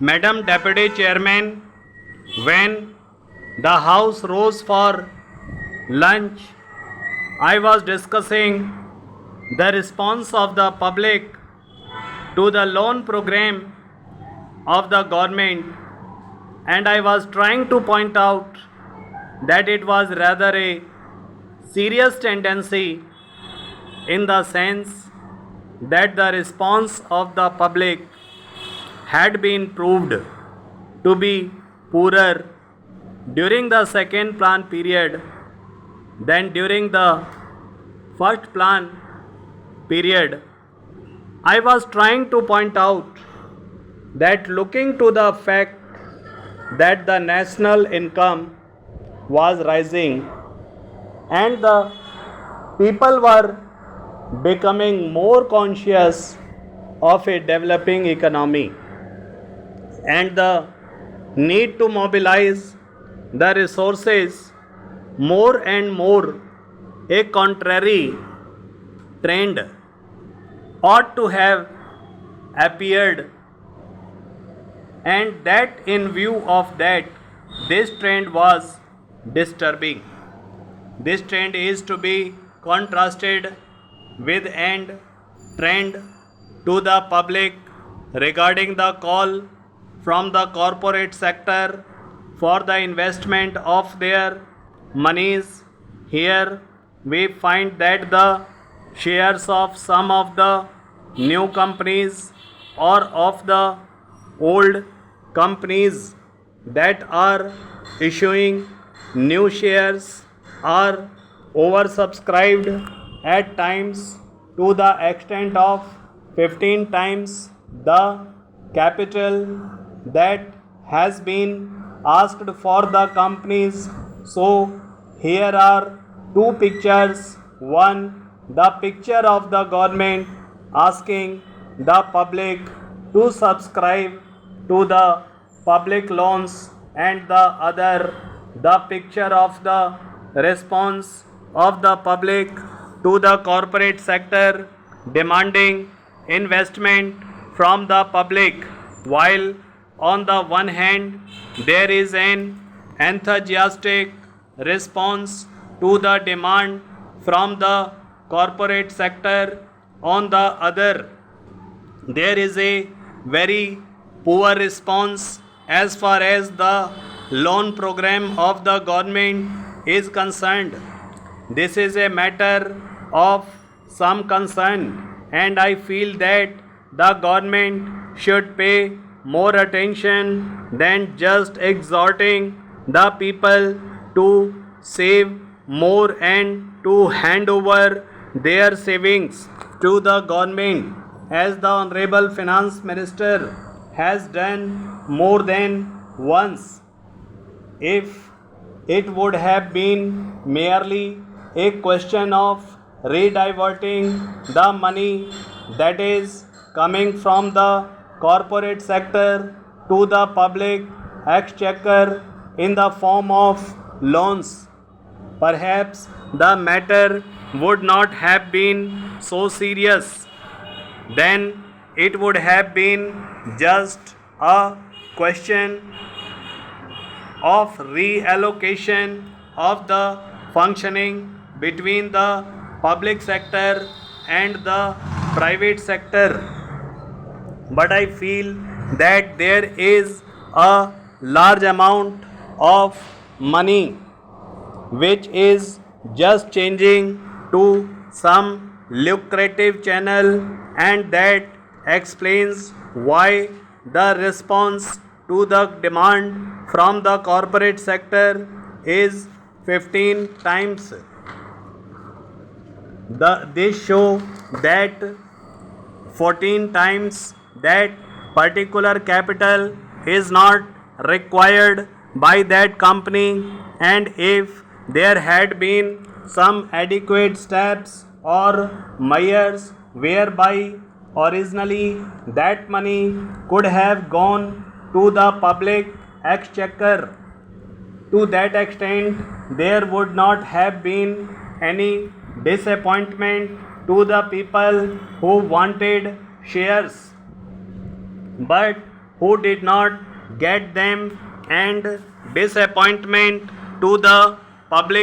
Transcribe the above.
Madam Deputy Chairman, when the House rose for lunch, I was discussing the response of the public to the loan program of the government, and I was trying to point out that it was rather a serious tendency in the sense that the response of the public had been proved to be poorer during the second plan period than during the first plan period. I was trying to point out that looking to the fact that the national income was rising and the people were becoming more conscious of a developing economy and the need to mobilize the resources more and more, a contrary trend ought to have appeared, and that in view of that this trend was disturbing. This trend is to be contrasted with and trend to the public regarding the call from the corporate sector for the investment of their monies. Here we find that the shares of some of the new companies or of the old companies that are issuing new shares are oversubscribed at times to the extent of 15 times the capital that has been asked for the companies. So here are two pictures. One, the picture of the government asking the public to subscribe to the public loans, and the other, the picture of the response of the public to the corporate sector demanding investment from the public. While on the one hand there is an enthusiastic response to the demand from the corporate sector, on the other there is a very poor response as far as the loan program of the government is concerned. This is a matter of some concern, and I feel that the government should pay more attention than just exhorting the people to save more and to hand over their savings to the government, as the Honorable Finance Minister has done more than once. If it would have been merely a question of rediverting the money that is coming from the corporate sector to the public exchequer in the form of loans, perhaps the matter would not have been so serious. Then it would have been just a question of reallocation of the functioning between the public sector and the private sector. But I feel that there is a large amount of money which is just changing to some lucrative channel, and that explains why the response to the demand from the corporate sector is 15 times. This show that 14 times that particular capital is not required by that company, and if there had been some adequate steps or measures whereby originally that money could have gone to the public exchequer, to that extent there would not have been any disappointment to the people who wanted shares. But who did not get them, and disappointment to the public